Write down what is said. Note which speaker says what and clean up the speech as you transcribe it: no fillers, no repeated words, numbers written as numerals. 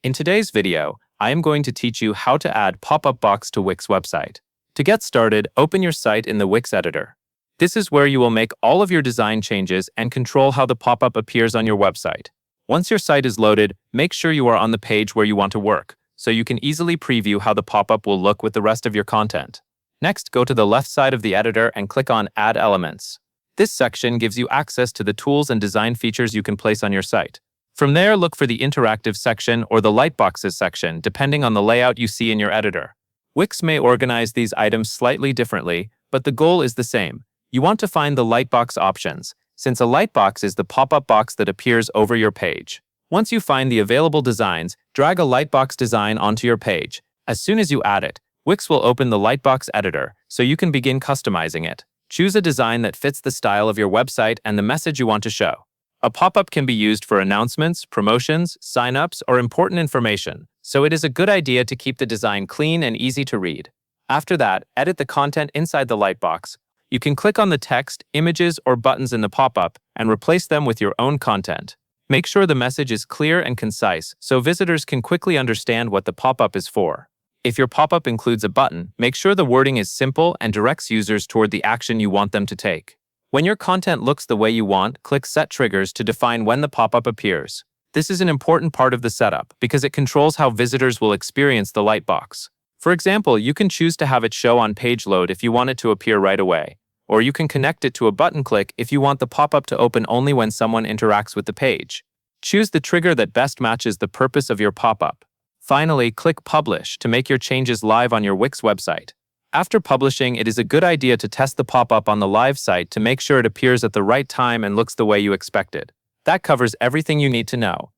Speaker 1: In today's video, I am going to teach you how to add pop-up box to Wix website. To get started, open your site in the Wix editor. This is where you will make all of your design changes and control how the pop-up appears on your website. Once your site is loaded, make sure you are on the page where you want to work, so you can easily preview how the pop-up will look with the rest of your content. Next, go to the left side of the editor and click on Add Elements. This section gives you access to the tools and design features you can place on your site. From there, look for the interactive section or the lightboxes section, depending on the layout you see in your editor. Wix may organize these items slightly differently, but the goal is the same. You want to find the lightbox options, since a lightbox is the pop-up box that appears over your page. Once you find the available designs, drag a lightbox design onto your page. As soon as you add it, Wix will open the lightbox editor, so you can begin customizing it. Choose a design that fits the style of your website and the message you want to show. A pop-up can be used for announcements, promotions, sign-ups, or important information, so it is a good idea to keep the design clean and easy to read. After that, edit the content inside the lightbox. You can click on the text, images, or buttons in the pop-up and replace them with your own content. Make sure the message is clear and concise so visitors can quickly understand what the pop-up is for. If your pop-up includes a button, make sure the wording is simple and directs users toward the action you want them to take. When your content looks the way you want, click Set Triggers to define when the pop-up appears. This is an important part of the setup because it controls how visitors will experience the lightbox. For example, you can choose to have it show on page load if you want it to appear right away, or you can connect it to a button click if you want the pop-up to open only when someone interacts with the page. Choose the trigger that best matches the purpose of your pop-up. Finally, click Publish to make your changes live on your Wix website. After publishing, it is a good idea to test the pop-up on the live site to make sure it appears at the right time and looks the way you expected. That covers everything you need to know.